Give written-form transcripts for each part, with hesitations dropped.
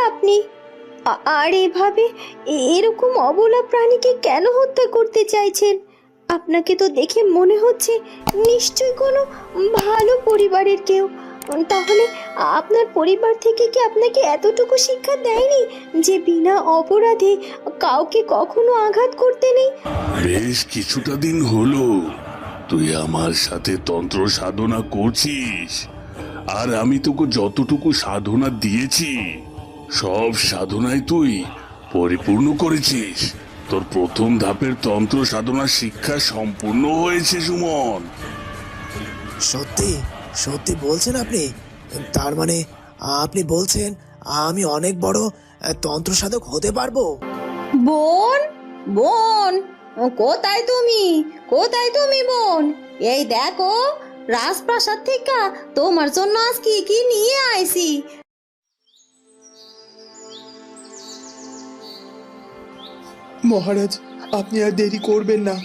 আপনি? আর এভাবে এরকম অবলা প্রাণীকে কেন হত্যা করতে চাইছেন? আপনাকে তো দেখে মনে হচ্ছে নিশ্চয়ই কোনো ভালো পরিবারের কেউ। তাহলে আপনার পরিবার থেকে কি আপনাকে এতটুকু শিক্ষা দেয়নি যে বিনা অপরাধে কাউকে কখনো আঘাত করতে নেই? বেশ কিছুটা দিন হলো তুই আমার সাথে তন্ত্র সাধনা করছিস, আর আমি তোকে যতটুকু সাধনা দিয়েছি সব সাধনায় তুই পরিপূর্ণ করেছিস। তোর প্রথম ধাপের তন্ত্র সাধনা শিক্ষা সম্পূর্ণ হয়েছে সুমন। সত্যি সত্যি বলছেন আপনি? তার মানে আপনি বলছেন আমি অনেক বড় তন্ত্র সাধক হতে পারবো? বোন, বোন, কোথায় তুমি? কোথায় তুমি বোন? এই দেখো, রাজপ্রাসাদ থেকে তোমার জন্য আজ কি কি নিয়ে আইছি। মহারাজ, আপনি আর দেরি করবেন না।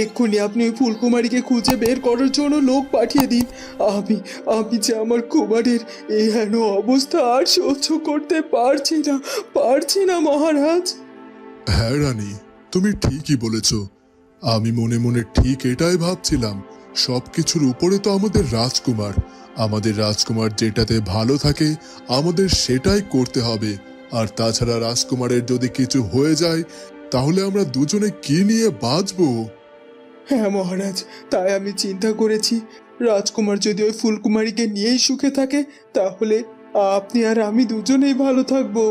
এক্ষুনি আপনি ওই ফুলকুমারীকে খুঁজে বের করার জন্য লোক পাঠিয়ে দিন। আমি আমি যে আমার কুমারের এই হেন অবস্থা আর সহ্য করতে পারছি না মহারাজ। হ্যাঁ রানী, তুমি ঠিকই বলেছ। আমি মনে মনে ঠিক এটাই ভাবছিলাম। সবকিছুর উপরে তো আমাদের রাজকুমার যেটাতে ভালো থাকে আমাদের সেটাই করতে হবে। আর তাছাড়া রাজকুমারের যদি কিছু হয়ে যায় তাহলে আমরা দুজনে কি নিয়ে বাঁচবো? হ্যাঁ মহারাজ, তাই আমি চিন্তা করেছি রাজকুমার যদি ওই ফুলকুমারীকে নিয়েই সুখে থাকে তাহলে আপনি আর আমি দুজনেই ভালো থাকবো।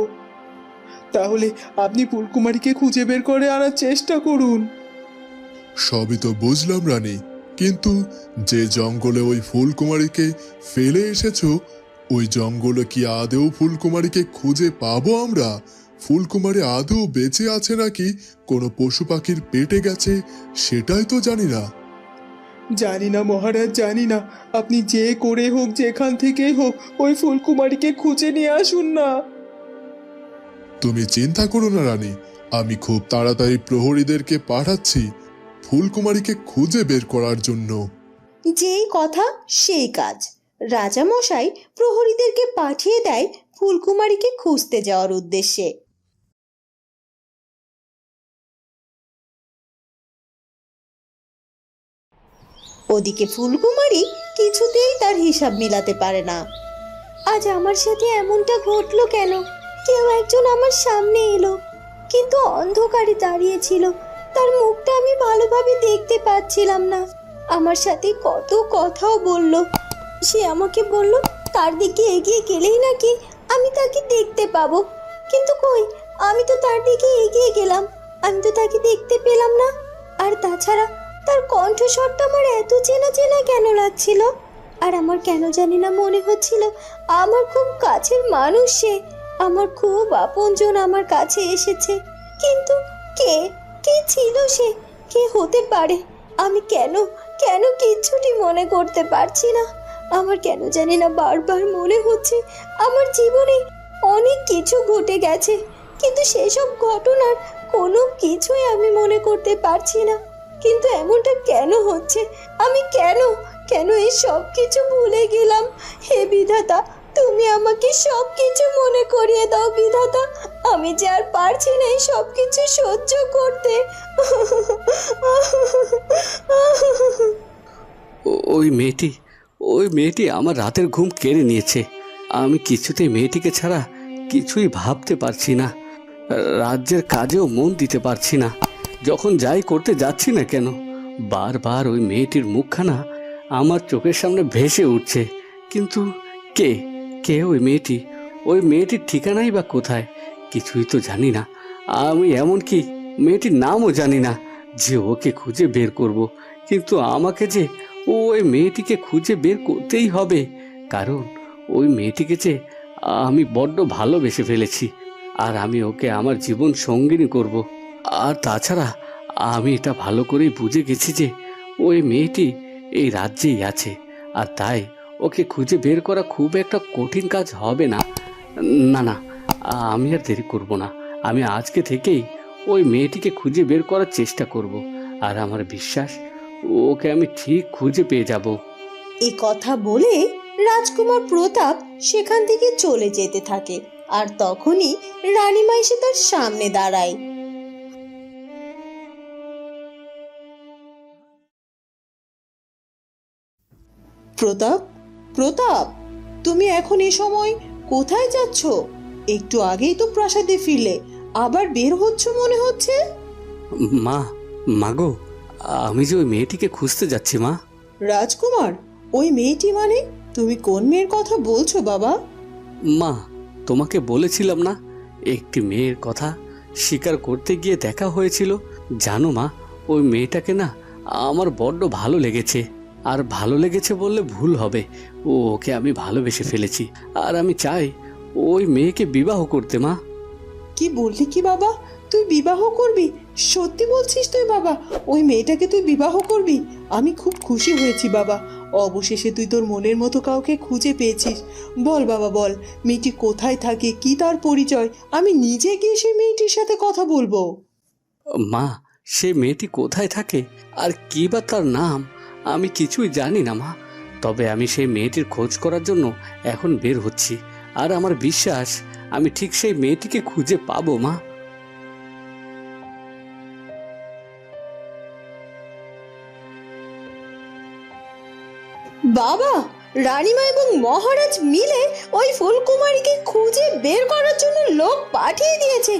তাহলে আপনি ফুলকুমারীকে খুঁজে বের করে আনার চেষ্টা করুন। সবই তো বুঝলাম রানী, কিন্তু যে জঙ্গলে ওই ফুলকুমারীকে ফেলে এসেছো ওই জঙ্গলে কি আদৌ ফুলকুমারীকে খুঁজে পাবো আমরা? ফুলকুমারী আদৌ বেঁচে আছে নাকি কোনো পশু পাখির পেটে গেছে সেটাই তো জানি না। জানি না মহারাজ, জানি না। আপনি যে করে হোক, যেখান থেকেই হোক, ওই ফুলকুমারীকে খুঁজে নিয়ে আসুন না। তুমি চিন্তা করো না রানী, আমি খুব তাড়াতাড়ি প্রহরীদেরকে পাঠাচ্ছি ফুলকুমারীকে খুঁজে বের করার জন্য। যেই কথা সেই কাজ। রাজামশাই প্রহরীদেরকে পাঠিয়ে দেয় ফুলকুমারীকে খুঁজতে যাওয়ার উদ্দেশ্যে। ওদিকে ফুলকুমারী কিছুতেই তার হিসাব মিলাতে পারে না। আজ আমার সাথে এমনটা ঘটলো কেন? কেউ একজন আমার সামনে এলো, কিন্তু অন্ধকারে দাঁড়িয়ে ছিল। তার মুখটা আমি ভালোভাবে দেখতে পাচ্ছিলাম না। আমার সাথে কত কথাও বলল। সে আমাকে বলল তার দিকে এগিয়ে গেলেই নাকি আমি তাকে দেখতে পাবো। কিন্তু কই, আমি তো তার দিকে এগিয়ে গেলাম, আমি তো তাকে দেখতে পেলাম না। আর তাছাড়া তার কণ্ঠস্বরটা আমার এত চেনা চেনা কেন লাগছিল? আর আমার কেন জানি না মনে হচ্ছিল আমার খুব কাছের মানুষ সে, আমার খুব আপনজন আমার কাছে এসেছে। কিন্তু কে কে ছিল সে? কে হতে পারে? আমি কেন কেন কিচ্ছুটি মনে করতে পারছি না। আমার কেন জানি না বারবার মনে হচ্ছে আমার জীবনে অনেক কিছু ঘটে গেছে, কিন্তু সেসব ঘটনার কোনো কিছুই আমি মনে করতে পারছি না। কিন্তু এমনটা কেন হচ্ছে? আমি কেন কেন এই সব কিছু ভুলে গেলাম? হে বিধাতা, তুমি আমাকে সব কিছু মনে করিয়ে দাও বিধাতা। আমি যে আর পারছি না এই সব কিছু সহ্য করতে। ওই মেয়েটি আমার রাতের ঘুম কেড়ে নিয়েছে। আমি কিছুতেই মেয়েটিকে ছাড়া কিছুই ভাবতে পারছি না। রাজ্যের কাজেও মন দিতে পারছি না। যখন যাই করতে যাচ্ছি না কেন বারবার ওই মেয়েটির মুখখানা আমার চোখের সামনে ভেসে উঠছে। কিন্তু কে কে ওই মেয়েটির ঠিকানাই বা কোথায় কিছুই তো জানি না। আমি এমনকি মেয়েটির নামও জানি না যে ওকে খুঁজে বের করব। কিন্তু আমাকে যে ওই মেয়েটিকে খুঁজে বের করতেই হবে, কারণ ওই মেয়েটিকে যে আমি বড্ড ভালোবেসে ফেলেছি, আর আমি ওকে আমার জীবন সঙ্গিনী করব। আর তাছাড়া আমি এটা ভালো করেই বুঝে গেছি যে ওই মেয়েটি এই রাজ্যেই আছে, আর তাই ওকে খুঁজে বের করা খুব একটা কঠিন কাজ হবে না। না না, আমি আর দেরি করব না। আমি আজকে থেকেই ওই মেয়েটিকে খুঁজে বের করার চেষ্টা করব, আর আমার বিশ্বাস ওকে আমি ঠিক খুঁজে পেয়ে যাব। এই কথা বলে রাজকুমার প্রতাপ সেখান থেকে চলে যেতে থাকে। আর তখনই রানীমা এসে তার সামনে দাঁড়ায়। প্রতাপ, প্রতাপ, তুমি এখন এ সময় কোথায় যাচ্ছ? একটু আগেই তো প্রাসাদে ফিরলে, আবার বের হচ্ছ মনে হচ্ছে। মা, মাগো, আমি যে ওই মেয়েটিকে খুঁজতে যাচ্ছি মা। রাজকুমার, ওই মেয়েটি মানে? তুমি কোন মেয়ের কথা বলছো বাবা? মা, তোমাকে বলেছিলাম না একটি মেয়ের কথা, স্বীকার করতে গিয়ে দেখা হয়েছিল। জানো মা, ওই মেয়েটাকে না আমার বড্ড ভালো লেগেছে। আর ভালো লেগেছে বললে ভুল হবে, ওকে আমি ভালোবেসে ফেলেছি। আর আমি চাই ওই মেয়েকে বিবাহ করতে মা। কি বললি কি বাবা? তুই বিবাহ করবি? সত্যি বলছিস তুই বাবা? ওই মেয়েটাকে তুই বিবাহ করবি? আমি খুব খুশি হয়েছি বাবা, অবশেষে তুই তোর মনের মতো কাউকে খুঁজে পেয়েছিস। বল বাবা বল, মেয়েটি কোথায় থাকে, কি তার পরিচয়? আমি নিজে গিয়ে সেই মেয়েটির সাথে কথা বলবো। মা, সে মেয়েটি কোথায় থাকে আর কি বা তার নাম আমি কিছুই জানি না মা। তবে আমি সেই মেয়েটির খোঁজ করার জন্য এখন বের হচ্ছি। আর আমার বিশ্বাস আমি ঠিক সেই মেয়েটিকে খুঁজে পাবো মা। বাবা, রানীমা এবং মহারাজ মিলে ওই ফুলকুমারীকে খুঁজে বের করার জন্য লোক পাঠিয়ে দিয়েছে।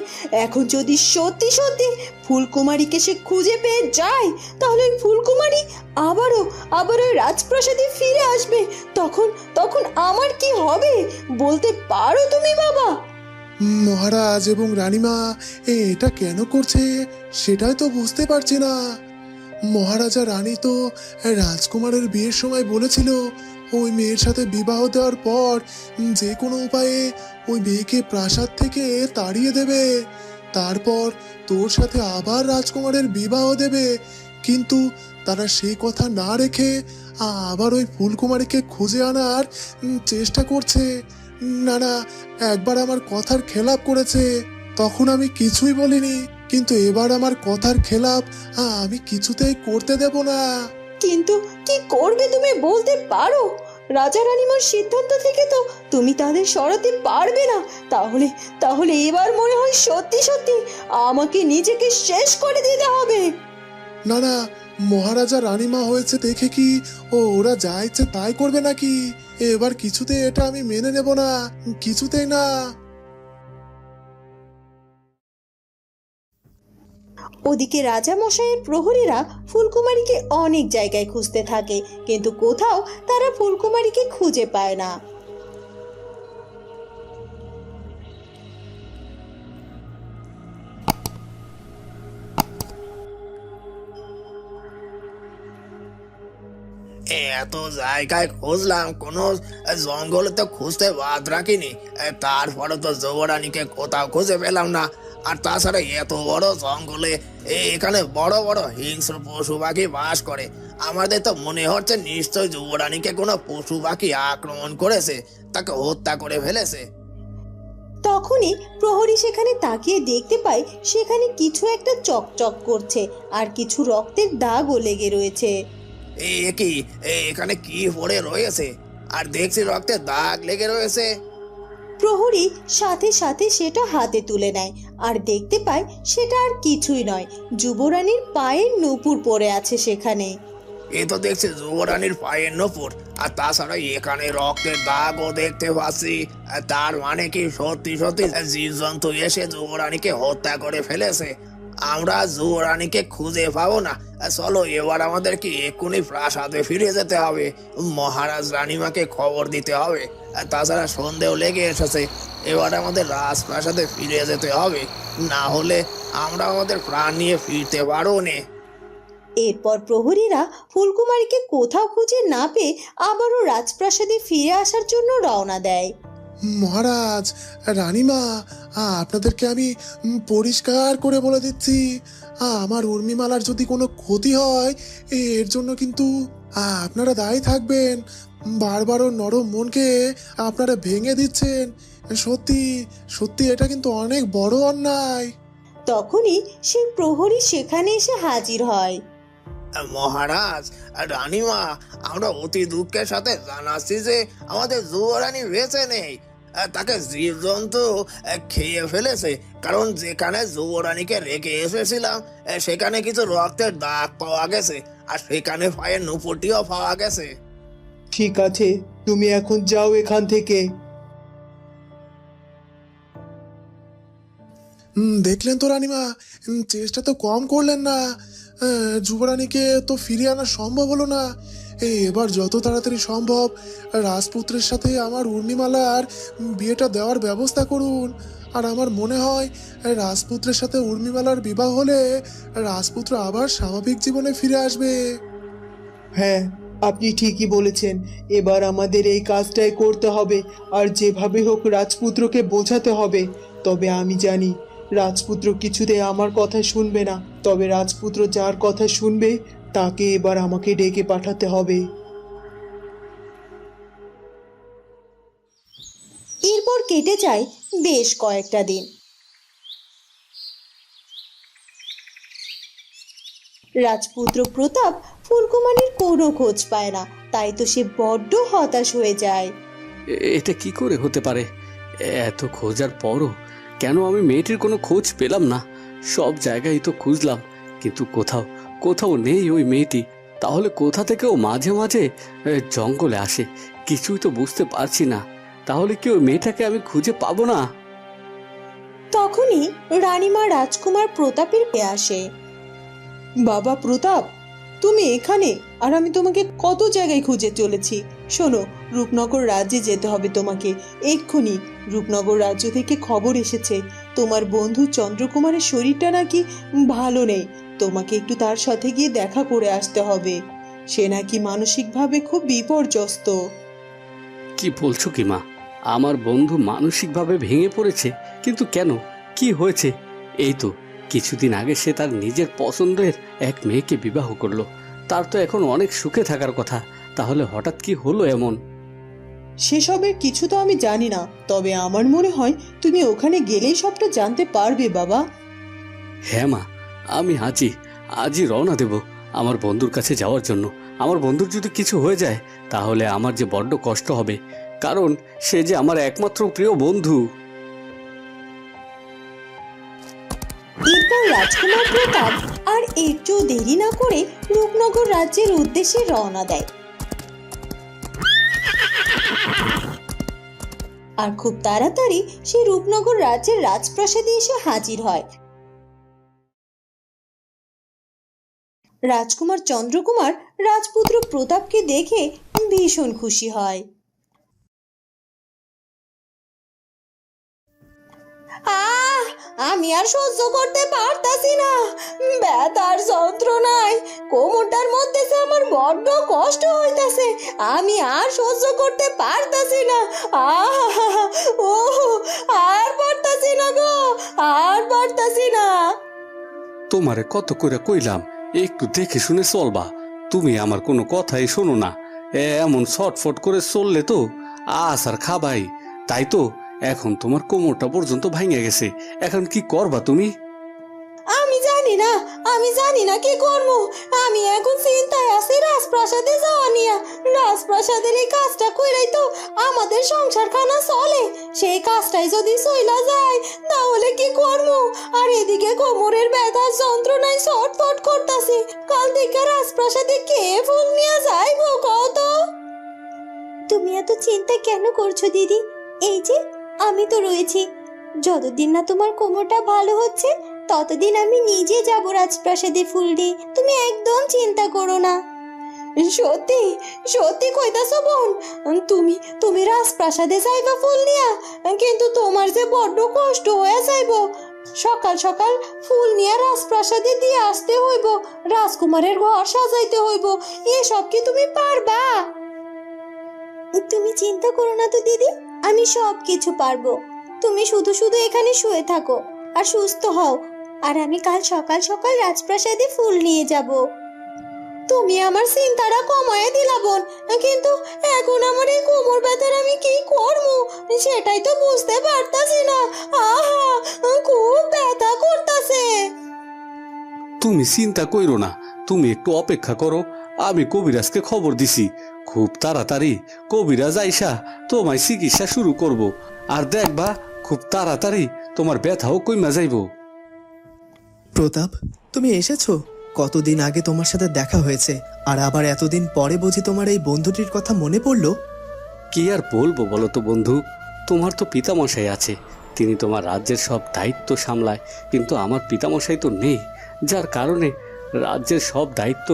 এখন যদি সত্যি সত্যি ফুলকুমারীকে সে খুঁজে পেয়ে যায়, তাহলে ওই ফুলকুমারী আবার ওই রাজপ্রাসাদে ফিরে আসবে। তখন তখন আমার কি হবে বলতে পারো তুমি বাবা? মহারাজ এবং রানীমা এটা কেন করছে সেটাই তো বুঝতে পারছি না। মহারাজা রানী তো রাজকুমারের বিয়ের সময় বলেছিল ওই মেয়ের সাথে বিবাহ দেওয়ার পর যে কোনো উপায়ে ওই মেয়েকে প্রাসাদ থেকে তাড়িয়ে দেবে, তারপর তোর সাথে আবার রাজকুমারের বিবাহ দেবে। কিন্তু তারা সেই কথা না রেখে আবার ওই ফুলকুমারীকে খুঁজে আনার চেষ্টা করছে। না না, একবার আমার কথার খেলাপ করেছে, তখন আমি কিছুই বলিনি, কিন্তু এবার আমার কথার খেলাপ আমি কিছুতেই করতে দেব না। কিন্তু কি করবে তুমি বলতে পারো? রাজা রানীমার সিদ্ধান্ত থেকে তো তুমি তাদের সরাতে পারবে না। তাহলে তাহলে এবার মনে হয় সত্যি সত্যি আমাকে নিজেকে শেষ করে দিতে হবে। না না, মহারাজা রানীমা হয়েছে দেখে কি ওরা যা ইচ্ছে তাই করবে নাকি? এবার কিছুতেই এটা আমি মেনে নেব না, কিছুতেই না। ওদিকে রাজা মশাইয়ের প্রহরীরা ফুলকুমারীকে অনেক জায়গায় খুঁজতে থাকে, কিন্তু কোথাও তারা ফুলকুমারীকে খুঁজে পায় না। এত জায়গায় খুঁজলাম, কোনো জঙ্গলে তো খুঁজতে বাদ রাখিনি। তারপরে তো যুবরানীকে কোথাও খুঁজে পেলাম না। আর তাছাড়া এত বড় জঙ্গলে এখানে বড় বড় হিংস্র পশু পাখি বাস করে। আমাদের তো মনে হচ্ছে নিশ্চয় যুবরানীকে কোনো পশু পাখি আক্রমণ করেছে, তাকে হত্যা করে ফেলেছে। তখনই প্রহরী সেখানে তাকিয়ে দেখতে পায় সেখানে কিছু একটা চকচক করছে আর কিছু রক্তের দাগও লেগে রয়েছে। কি এখানে কি পড়ে রয়েছে? আর দেখছি রক্তের দাগ লেগে রয়েছে। প্রহরী সাথে সাথে সেটা হাতে তুলে নেয় আর দেখতে পায় সেটা আর কিছুই নয়, যুবরানীর পায়ের নূপুর পড়ে আছে সেখানে। এ তো দেখছি যুবরানীর পায়ের নূপুর, আর তাছাড়া এখানে রক্তের দাগও দেখতে পাচ্ছি। তার মানে কি সত্যি সত্যি জীবজন্তু এসে যুবরানীকে হত্যা করে ফেলেছে? আমরা যুবরানীকে খুঁজে পাবো না। চলো এবার আমাদেরকে এক্ষুনি প্রাসাদে ফিরে যেতে হবে, মহারাজ রানীমাকে খবর দিতে হবে। তাছাড়া সন্দেহ লেগে এসেছে, এবার আমাদের রাজপ্রাসাদে ফিরে যেতে হবে, না হলে আমরা আমাদের প্রাণ নিয়ে ফিরতে পারবো না। এরপর প্রহরীরা ফুলকুমারীকে কোথাও খুঁজে না পেয়ে আবারও রাজপ্রাসাদে ফিরে আসার জন্য রওনা দেয়। মহারাজ, রানীমা, আপনাদেরকে আমি পরিষ্কার করে বলে দিচ্ছি, আমার উর্মিমালার যদি কোনো ক্ষতি হয় এর জন্য কিন্তু আপনারা দায়ী থাকবেন। বারবার ওর নরম মনকে আপনারা ভেঙে দিচ্ছেন। সত্যি সত্যি এটা কিন্তু অনেক বড় অন্যায়। তখনই সেই প্রহরী সেখানে এসে হাজির হয়। মহারাজ, রানীমা, আমরা অতি দুঃখের সাথে জানাচ্ছি যে আমাদের যুবরানী বেঁচে নেই। তাকে জীবজন্তু খেয়ে ফেলেছে, কারণ যেখানে যুবরানীকে রেখে এসেছিলাম সেখানে কিছু রক্তের দাগ পাওয়া গেছে, আর সেখানে পায়ের নুপুরটিও পাওয়া গেছে। ঠিক আছে, তুমি এখন যাও এখান থেকে। দেখলেন তো রানীমা, চেষ্টা তো কম করলেন না। যুবরানীকে তো ফিরিয়ে আনা সম্ভব হলো না। এবার যত তাড়াতাড়ি সম্ভব রাজপুত্রের সাথে আমার উর্মিমালার বিয়েটা দেওয়ার ব্যবস্থা করুন। আর আমার মনে হয় রাজপুত্রের সাথে উর্মিমালার বিবাহ হলে রাজপুত্র আবার স্বাভাবিক জীবনে ফিরে আসবে। হ্যাঁ, আপনি ঠিকই বলেছেন। এবার আমাদের এই কাজটাই করতে হবে, আর যেভাবে হোক রাজপুত্রকে বোঝাতে হবে। তবে আমি জানি রাজপুত্র কিছুতে আমার কথা শুনবে না। তবে রাজপুত্র যার কথা শুনবে তাকে এবার আমাকে ডেকে পাঠাতে হবে। এরপর কেটে যায় বেশ কয়েকটা দিন। রাজপুত্র প্রতাপ ফুলকুমারীর কোনো খোঁজ পায় না, তাই তো সে বড্ড হতাশ হয়ে যায়। এটা কি করে হতে পারে? এত খোঁজার পরও কেন আমি মেয়েটির কোনো খোঁজ পেলাম না? সব জায়গায় তো খুঁজলাম, কিন্তু কোথাও কোথাও নেই ওই মেয়েটি। তাহলে কোথা থেকে ও মাঝে মাঝে জঙ্গলে আসে? কিছুই তো বুঝতে পারছি না। তাহলে কি ওই মেয়েটাকে আমি খুঁজে পাবো না? তখনই রানীমা রাজকুমার প্রতাপের কাছে আসে। বাবা প্রতাপ, তুমি এখানে? আর আমি তোমাকে কত জায়গায় খুঁজে চলেছি। শোনো, রূপনগর রাজ্যে যেতে হবে তোমাকে এক্ষুনি। রূপনগর রাজ্য থেকে খবর এসেছে তোমার বন্ধু চন্দ্রকুমারের শরীরটা নাকি ভালো নেই। তোমাকে একটু তার সাথে গিয়ে দেখা করে আসতে হবে। সে নাকি মানসিকভাবে খুব বিপর্যস্ত। কি বলছো কি মা? আমার বন্ধু মানসিকভাবে ভেঙে পড়েছে? কিন্তু কেন? কি হয়েছে? এই তো কিছুদিন আগে সে তার নিজের পছন্দের এক মেয়েকে বিবাহ করলো। তার তো এখন অনেক সুখে থাকার কথা। তাহলে হঠাৎ কি হলো এমন? সেসবের কিছু তো আমি জানি না, তবে আমার মনে হয় তুমি ওখানে গেলেই সবটা জানতে পারবে বাবা। হ্যাঁ মা, আমি আজই রওনা দেব আমার বন্ধুর কাছে যাওয়ার জন্য। আমার বন্ধুর যদি কিছু হয়ে যায় তাহলে আমার যে বড্ড কষ্ট হবে, কারণ সে যে আমার একমাত্র প্রিয় বন্ধু। এরপর রাজকুমার প্রতাপ আর একটু দেরি না করে রূপনগর রাজ্যের উদ্দেশ্যে রওনা দেয়। আর খুব তাড়াতাড়ি সে রূপনগর রাজ্যের রাজপ্রাসাদে এসে হাজির হয়। রাজকুমার চন্দ্রকুমার রাজপুত্র প্রতাপকে দেখে ভীষণ খুশি হয়। আমি আর সহ্য করতে পারতাছি না, ব্যথার যন্ত্রণায় কোমরটার মধ্যে যে আমার বড্ড কষ্ট হইতাছে। আমি আর সহ্য করতে পারতাছি না। ও আর পারতাছি না গো, আর পারতাছি না। তোমারে কত করে কইলাম একটু দেখে শুনে চলবা, তুমি আমার কোনো কথাই শোনো না। এমন ছটফট করে চললে তো আস আর খাবাই। তাই তো এখন তোমার কোমরটা পর্যন্ত ভাঙে গেছে। এখন কি করবা তুমি? আমি জানি না কি করবো। আমি এখন চিন্তায় আছি রাজপ্রাসাদে যাওয়া নিয়ে। রাজপ্রাসাদের এই কাজটা কইরাই তো আমাদের সংসারখানা চলে। সেই কাজটাই যদি চইলা যায় তাহলে কি করবো? আর এদিকে কোমরের ব্যথার যন্ত্রণায় ছটফট করতাছি। কাল থেকে রাজপ্রাসাদে কে ফুল নিয়ে যাইবো কত? তুমি এত চিন্তা কেন করছো দিদি? এই যে আমি তো রয়েছি। যতদিন না তোমার কোমরটা ভালো হচ্ছে ততদিন আমি নিজে যাব রাজপ্রাসাদে ফুল দিয়ে। তুমি একদম চিন্তা করো না। সত্যি সত্যি কইতাছো বোন? তুমি রাজপ্রাসাদে যাইবা ফুল নিয়া? কিন্তু তোমার যে বড্ড কষ্ট হয়ে যাইব। সকাল সকাল ফুল নিয়ে রাজপ্রাসাদে দিয়ে আসতে হইব, রাজকুমারের ঘর সাজাইতে হইব। এসব কি তুমি পারবা? তুমি চিন্তা করো না তো দিদি, আমি সব কিছু পারবো। তুমি শুধু শুধু এখানে শুয়ে থাকো আর সুস্থ হও, আর আমি কাল সকাল সকাল রাজপ্রাসাদে ফুল নিয়ে যাব। তুমি আমার চিন্তাটা কমায় দিলা বোন, কিন্তু এখন আমার এই কোমর ব্যথার আমি কি করব সেটাই তো বুঝতে পারতাছি না। আহা, খুব ব্যথা করতাছে। তুমি চিন্তা কইরো না, তুমি একটু অপেক্ষা করো। আমি কবিরাজকে খবর দিছি, খুব তাড়াতাড়ি কবিরাজ আইসা তোমায় চিকিৎসা শুরু করব। আর দেখ বা খুব তাড়াতাড়ি তোমার ব্যথাও কইমা যাইব। প্রতাপ, তুমি এসেছো? কতদিন আগে তোমার সাথে দেখা হয়েছে, আর আবার এতদিন পরে বুঝি তোমার এই বন্ধুটির কথা মনে পড়লো? কি আর বলবো বলো তো বন্ধু, তোমার তো পিতামশাই আছে, তিনি তোমার রাজ্যের সব দায়িত্ব সামলায়, কিন্তু আমার পিতামশাই তো নেই, যার কারণে রাজ্যের সব দায়িত্ব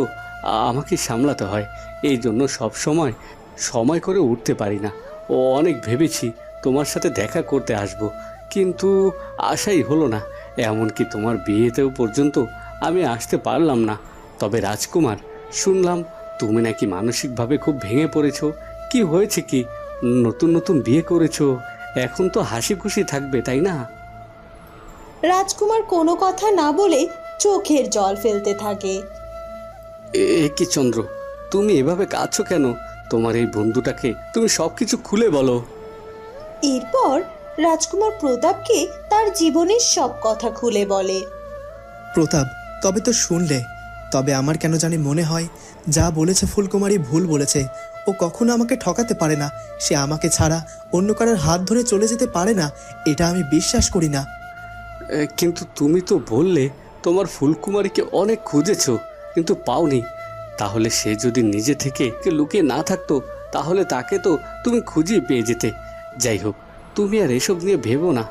আমাকে সামলাতে হয়। এই জন্য সব সময় করে উঠতে পারি না। ও অনেক ভেবেছি তোমার সাথে দেখা করতে আসব, কিন্তু আশাই হলো না। এমনকি তোমার বিয়েতেও পর্যন্ত আমি আসতে পারলাম না। তবে রাজকুমার, শুনলাম তুমি নাকি মানসিকভাবে খুব ভেঙে পড়েছো। কি হয়েছে কি? নতুন নতুন বিয়ে করেছো, এখন তো হাসি খুশি থাকবে, তাই না? রাজকুমার কোনো কথা না বলে চোখের জল ফেলতে থাকে। কি চন্দ্র, তুমি এভাবে কাঁদছো কেন? তোমার এই বন্ধুটাকে তুমি সবকিছু খুলে বলো। এরপর রাজকুমার প্রতাপকে তার জীবনের সব কথা খুলে বলে। প্রতাপ, তবে তো শুনলে, তবে আমার কেন জানি মনে হয় যা বলেছে ফুলকুমারী ভুল বলেছে। ও কখনো আমাকে ঠকাতে পারে না, সে আমাকে ছাড়া অন্য কারোর হাত ধরে চলে যেতে পারে না, এটা আমি বিশ্বাস করি না। কিন্তু তুমি তো বললে তোমার ফুলকুমারীকে অনেক খুঁজেছো কিন্তু পাওনি। তাহলে সে যদি নিজে থেকে লুকিয়ে না থাকতো, তাহলে তাকে তো তুমি খুঁজে পেয়ে যেতে। যাই হোক, তুমি আর এসব নিয়ে ভেবো না।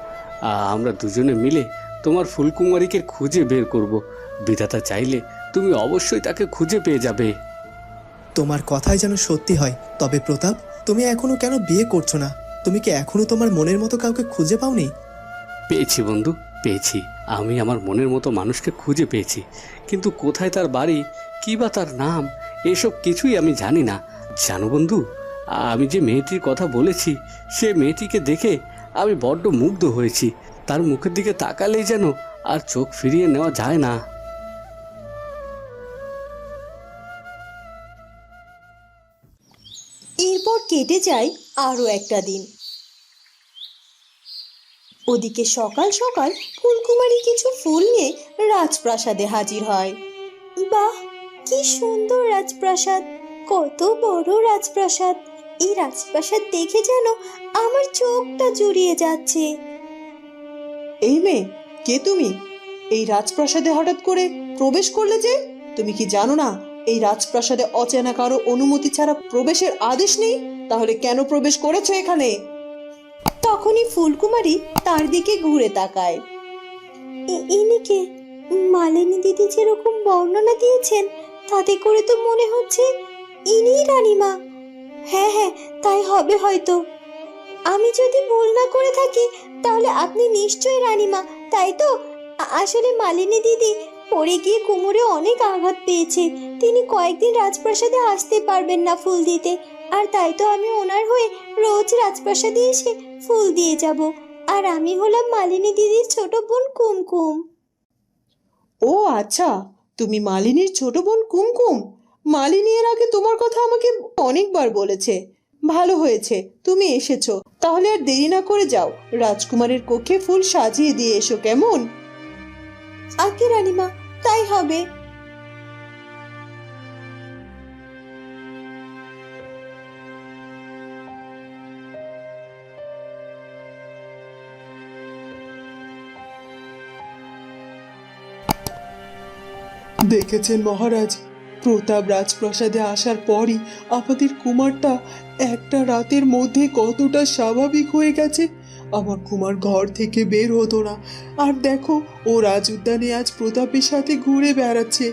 আমরা দুজনে মিলে তোমার ফুলকুমারীকে খুঁজে বের করব। বিধাতা চাইলে তুমি অবশ্যই তাকে খুঁজে পেয়ে যাবে। তোমার কথাই যেন সত্যি হয়। তবে প্রতাপ, তুমি এখনো কেন বিয়ে করছো না? তুমি কি এখনো তোমার মনের মতো কাউকে খুঁজে পাওনি? পেয়েছি বন্ধু, পেয়েছি। আমি আমার মনের মতো মানুষকে খুঁজে পেয়েছি, কিন্তু কোথায় তার বাড়ি, কী বা তার নাম, এসব কিছুই আমি জানি না। জানো বন্ধু, আমি যে মেয়েটির কথা বলেছি, সে মেয়েটিকে দেখে আমি বড্ড মুগ্ধ হয়েছি। তার মুখের দিকে তাকালেই যেন আর চোখ ফিরিয়ে নেওয়া যায় না। এরপর কেটে যায় আরো একটা দিন। ওদিকে সকাল সকাল ফুলকুমারী কিছু ফুল নিয়ে রাজপ্রাসাদে হাজির হয়। বাহ, কি সুন্দর রাজপ্রাসাদ! কত বড় রাজপ্রাসাদ! এই রাজপ্রাসাদ দেখে যেন আমার চোখটা জুড়িয়ে যাচ্ছে। এই মেয়ে, কে তুমি? এই রাজপ্রাসাদে হঠাৎ করে প্রবেশ করলে যে? তুমি কি জানো না এই রাজপ্রাসাদে অচেনা কারো অনুমতি ছাড়া প্রবেশের আদেশ নেই? তাহলে কেন প্রবেশ করেছো এখানে? তখনই ফুলকুমারী তার দিকে ঘুরে তাকায়। ইনি কে? মালিনী দিদি যেরকম বর্ণনা দিয়েছেন তাতে করে তো মনে হচ্ছে ইনিই রানীমা। হ্যাঁ হ্যাঁ, তাই হবে হয়তো। আমি যদি ভুল না করে থাকি তাহলে আপনি নিশ্চয়ই রানীমা, তাই তো? আসলে মালিনী দিদি পড়ে গিয়ে কোমরে অনেক আঘাত পেয়েছে, তিনি কয়েকদিন রাজপ্রাসাদে আসতে পারবেন না ফুল দিতে, আর তাই তো আমি ওনার হয়ে রোজ রাজপ্রাসাদে এসে ফুল দিয়ে যাব। আর আমি হলাম মালিনী দিদির ছোট বোন কুমকুম। ও আচ্ছা, তুমি মালিনীর ছোট বোন কুমকুম। মালিনী এর আগে তোমার কথা আমাকে অনেকবার বলেছে। ভালো হয়েছে তুমি এসেছো। তাহলে আর দেরি না করে যাও, রাজকুমারের কক্ষে ফুল সাজিয়ে দিয়ে এসো, কেমন? আগে রানীমা, তাই হবে। দেখেছেন মহারাজ, প্রতাপ রাজপ্রাসাদে আসার পরই আমাদের কুমারটা একটা রাতের মধ্যে কতটা স্বাভাবিক হয়ে গেছে। আমার কুমার ঘর থেকে বের হতো না, আর দেখো ও রাজ উদ্যানে আজ প্রতাপের সাথে ঘুরে বেড়াচ্ছে।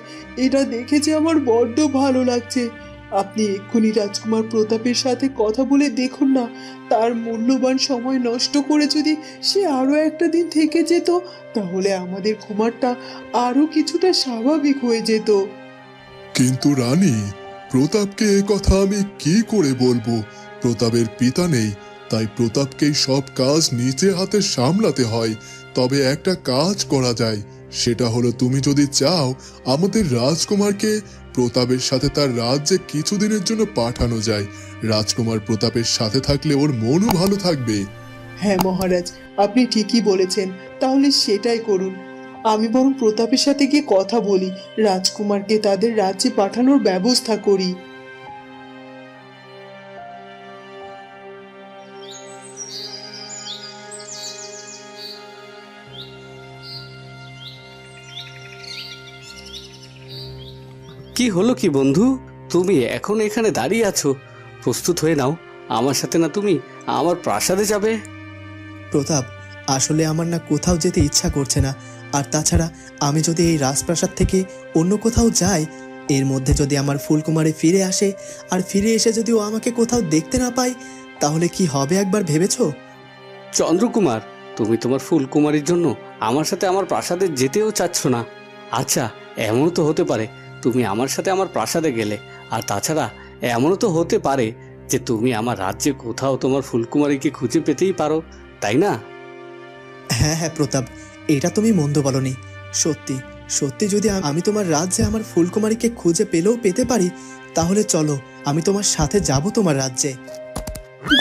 এটা দেখে যে আমার বড্ড ভালো লাগছে। আপনি এক্ষুনি রাজকুমার প্রতাপের সাথে কথা বলে দেখুন না, তার মূল্যবান সময় নষ্ট করে যদি সে আরো একটা দিন থেকে যেত, তাহলে আমাদের কুমারটা আরো কিছুটা স্বাভাবিক হয়ে যেত। কিন্তু রানী, প্রতাপকে এ কথা আমি কি করে বলবো? প্রতাপের পিতা নেই, তাই প্রতাপকেই সব কাজ নিজে হাতে সামলাতে হয়। তবে একটা কাজ করা যায়, সেটা হলো তুমি যদি চাও আমাদের রাজকুমারকে প্রতাপের সাথে তার রাজ্যে কিছুদিনের জন্য পাঠানো যায়। রাজকুমার প্রতাপের সাথে থাকলে ওর মনও ভালো থাকবে। হ্যাঁ মহারাজ, আপনি ঠিকই বলেছেন, তাহলে সেটাই করুন। আমি বরং প্রতাপের সাথে গিয়ে কথা বলি, রাজকুমারকে তাদের রাজ্যে পাঠানোর ব্যবস্থা করি। কি হলো কি বন্ধু, তুমি এখন এখানে দাঁড়িয়ে আছো? প্রস্তুত হয়ে নাও, আমার সাথে না তুমি আমার প্রাসাদে যাবে। প্রতাপ, আসলে আমার না কোথাও যেতে ইচ্ছা করছে না। আর তাছাড়া আমি যদি এই রাজপ্রাসাদ থেকে অন্য কোথাও যাই, এর মধ্যে যদি আমার ফুলকুমারী ফিরে আসে, আর ফিরে এসে যদি ও আমাকে কোথাও দেখতে না পায়, তাহলে কি হবে একবার ভেবেছো? চন্দ্রকুমার, তুমি তোমার ফুলকুমারীর জন্য আমার সাথে আমার প্রাসাদে যেতেও চাচ্ছ না। আচ্ছা, এমনও তো হতে পারে তুমি আমার সাথে আমার প্রাসাদে গেলে, আর তাছাড়া এমনও তো হতে পারে যে তুমি আমার রাজ্যে কোথাও তোমার ফুলকুমারীকে খুঁজে পেতেই পারো, তাই না? হ্যাঁ হ্যাঁ প্রতাপ, এটা তুমি মন্দ বলনি। সত্যি সত্যি যদি আমি তোমার রাজ্যে আমার ফুলকুমারীকে খুঁজে পেলেও পেতে পারি, তাহলে চলো আমি তোমার সাথে যাব তোমার রাজ্যে।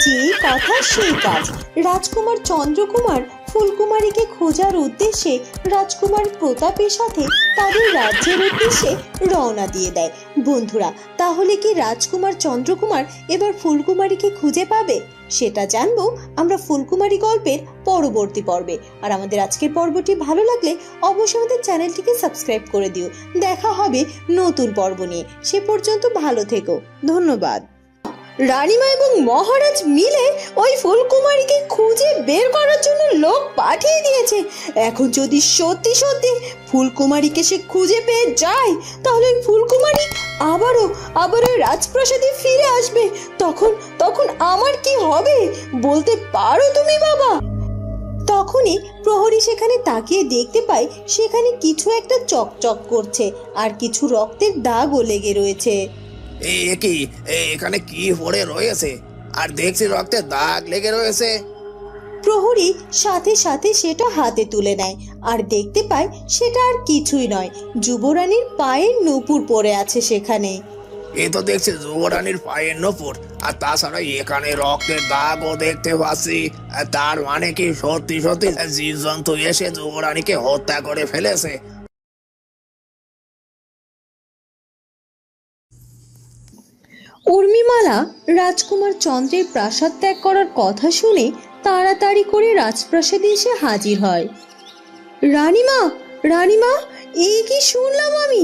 যেই কথা সেই কাজ। রাজকুমার চন্দ্রকুমার ফুলকুমারীকে খোঁজার উদ্দেশ্যে রাজকুমার প্রতাপের সাথে তাদের রাজ্যের উদ্দেশ্যে রওনা দিয়ে দেয়। বন্ধুরা, তাহলে কি রাজকুমার চন্দ্রকুমার এবার ফুলকুমারীকে খুঁজে পাবে? সেটা জানবো আমরা ফুলকুমারী গল্পের পরবর্তী পর্বে। আর আমাদের আজকের পর্বটি ভালো লাগলে অবশ্যই আমাদের চ্যানেলটিকে সাবস্ক্রাইব করে দিও। দেখা হবে নতুন পর্ব নিয়ে। সে পর্যন্ত ভালো থেকো। ধন্যবাদ। রানীমা এবং মহারাজ মিলে ওই ফুলকুমারীকে খুঁজে বের করার জন্য লোক পাঠিয়ে দিয়েছে। এখন যদি সত্যি সত্যি ফুলকুমারীকে সে খুঁজে পেয়ে যায়, তাহলে ওই ফুলকুমারী আবারও ওই রাজপ্রাসাদে ফিরে আসবে। তখন আমার কি হবে বলতে পারো তুমি বাবা? তখনই প্রহরী সেখানে তাকিয়ে দেখতে পায় সেখানে কিছু একটা চকচক করছে, আর কিছু রক্তের দাগও লেগে রয়েছে। কি এখানে কি পড়ে রয়েছে? আর দেখছি রক্তের দাগ লেগে রয়েছে। প্রহরী সাথে সাথে সেটা হাতে তুলে নেয়, আর দেখতে পায় সেটা আর কিছুই নয়, যুবরানীর পায়ের নূপুর পড়ে আছে সেখানে। এ তো দেখছি যুবরানীর পায়ের নূপুর, আর তাছাড়া এখানে রক্তের দাগও দেখতে পাচ্ছি। তার মানে কি সত্যি সত্যি জীবজন্তু এসে যুবরানীকে হত্যা করে ফেলেছে? উর্মিমালা রাজকুমার চন্দ্রের প্রাসাদ ত্যাগ করার কথা শুনে তাড়াতাড়ি করে রাজপ্রাসাদে এসে হাজির হয়। রানীমা, রানীমা, এই কি শুনলাম আমি?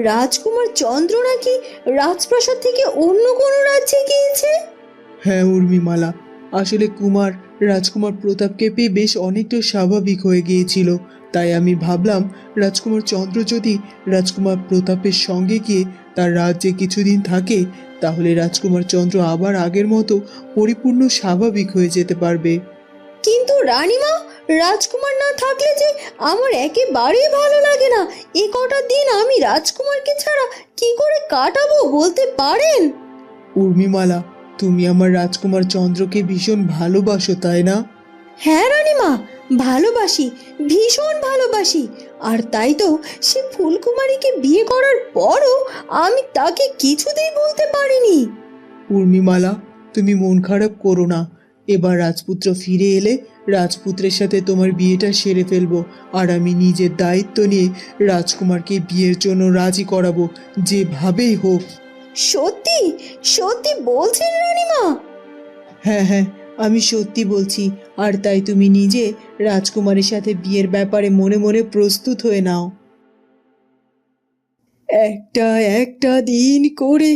রাজকুমার চন্দ্র নাকি রাজপ্রাসাদ থেকে অন্য কোনো রাজ্যে গিয়েছে? হ্যাঁ উর্মিমালা, আসলে রাজকুমার প্রতাপকে পেয়ে বেশ অনেকটা স্বাভাবিক হয়ে গিয়েছিল। তাই আমি ভাবলাম রাজকুমার চন্দ্র যদি রাজকুমার প্রতাপের সঙ্গে গিয়ে তার রাজ্যে কিছুদিন থাকে, তাহলে রাজকুমার চন্দ্র আবার আগের মতো পরিপূর্ণ স্বাভাবিক হয়ে যেতে পারবে। কিন্তু রানীমা, রাজকুমার না থাকলে যে আমার একেবারেই ভালো লাগে না। এ কটা দিন আমি রাজকুমারকে ছাড়া কি করে কাটাবো বলতে পারেন? উর্মিমালা, তুমি আমার রাজকুমার চন্দ্রকে ভীষণ ভালোবাসো, তাই না? হ্যাঁ রানীমা, ভালোবাসি, ভীষণ ভালোবাসি। আর তাই তো সে ফুলকুমারীকে বিয়ে করার পরও আমি তাকে কিছুতেই বলতে পারিনি। উর্মিমালা, তুমি মন খারাপ করো না। এবার রাজপুত্র ফিরে এলে রাজপুত্রের সাথে তোমার বিয়েটা সেরে ফেলবো, আর আমি নিজের দায়িত্ব নিয়ে রাজকুমারকে বিয়ের জন্য রাজি করাবো, যেভাবেই হোক। সত্যি সত্যি বলছেন রানীমা? হ্যাঁ হ্যাঁ, আমি সত্যি বলছি। আর তাই তুমি নিজে রাজকুমারের সাথে বিয়ের ব্যাপারে মনে মনে প্রস্তুত হয়ে নাও। একটা একটা দিন করে